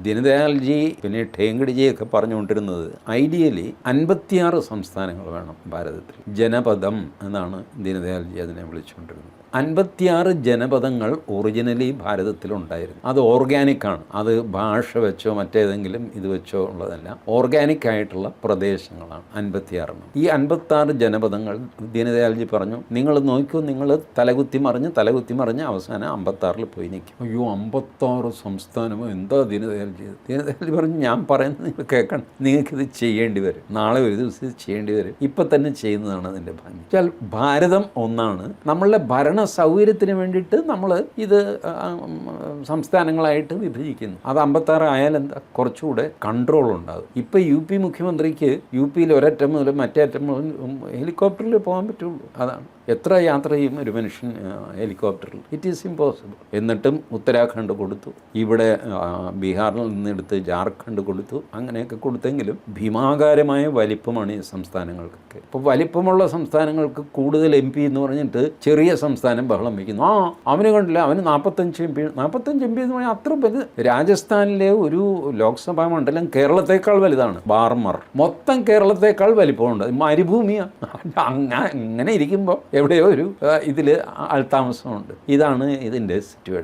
ദീനദയാൽജി പിന്നെ ഠേങ്കടിജിയൊക്കെ പറഞ്ഞുകൊണ്ടിരുന്നത് ഐഡിയലി 56 സംസ്ഥാനങ്ങൾ വേണം ഭാരതത്തിൽ. ജനപദം എന്നാണ് ദീനദയാൽജി അതിനെ വിളിച്ചുകൊണ്ടിരുന്നത്. 56 ജനപദങ്ങൾ ഒറിജിനലി ഭാരതത്തിലുണ്ടായിരുന്നു. അത് ഓർഗാനിക്കാണ്. അത് ഭാഷ വെച്ചോ മറ്റേതെങ്കിലും ഇത് വെച്ചോ ഉള്ളതല്ല. ഓർഗാനിക് ആയിട്ടുള്ള പ്രദേശങ്ങളാണ് 56. ഈ 56 ജനപദങ്ങൾ ദീനദയാൽജി പറഞ്ഞു, നിങ്ങൾ നോക്കൂ, നിങ്ങൾ തലകുത്തി മറിഞ്ഞ് അവസാനം 56 പോയി നിൽക്കും. അയ്യോ, 56 സംസ്ഥാനമോ, എന്താ ദീനദയാൽജി? ദീനദയാൽജി പറഞ്ഞു, ഞാൻ പറയുന്നത് നിങ്ങൾ കേൾക്കണം, നിങ്ങൾക്കിത് ചെയ്യേണ്ടി വരും, നാളെ ഒരു ദിവസം ഇത് ചെയ്യേണ്ടി വരും, ഇപ്പം തന്നെ ചെയ്യുന്നതാണ് അതിൻ്റെ ഭംഗി. വെച്ചാൽ ഭാരതം ഒന്നാണ്. നമ്മളുടെ ഭരണ സൗകര്യത്തിന് വേണ്ടിയിട്ട് നമ്മൾ ഇത് സംസ്ഥാനങ്ങളായിട്ട് വിഭജിക്കുന്നു. അത് 56 ആയാൽ എന്താ, കുറച്ചുകൂടെ കൺട്രോൾ ഉണ്ടാകും. ഇപ്പം UP മുഖ്യമന്ത്രിക്ക് UPയിൽ ഒരറ്റം മുതൽ മറ്റേ അറ്റം മുതൽ ഹെലികോപ്റ്ററിൽ പോകാൻ പറ്റുള്ളൂ. അതാണ്. എത്ര യാത്ര ചെയ്യും ഒരു മനുഷ്യൻ ഹെലികോപ്റ്ററിൽ? It is impossible. എന്നിട്ടും ഉത്തരാഖണ്ഡ് കൊടുത്തു, ഇവിടെ ബീഹാറിൽ നിന്നെടുത്ത് ജാർഖണ്ഡ് കൊടുത്തു. അങ്ങനെയൊക്കെ കൊടുത്തെങ്കിലും ഭീമാകാരമായ വലിപ്പമാണ് ഈ സംസ്ഥാനങ്ങൾക്കൊക്കെ. ഇപ്പോൾ വലിപ്പമുള്ള സംസ്ഥാനങ്ങൾക്ക് കൂടുതൽ MP എന്ന് പറഞ്ഞിട്ട് ചെറിയ സംസ്ഥാനം ബഹളം വയ്ക്കുന്നു. അവന് കണ്ടില്ല, അവന് 45 MP എന്ന് പറഞ്ഞാൽ അത്ര വലുത്. രാജസ്ഥാനിലെ ഒരു ലോക്സഭാ മണ്ഡലം കേരളത്തേക്കാൾ വലുതാണ്. ബാർമർ മൊത്തം കേരളത്തേക്കാൾ വലിപ്പമുണ്ട്. മരുഭൂമിയാണ്. അങ്ങനെ ഇരിക്കുമ്പോൾ എവിടെയോ ഒരു ഇതിൽ ആൾതാമസമുണ്ട്. ഇതാണ് ഇതിൻ്റെ സിറ്റുവേഷൻ.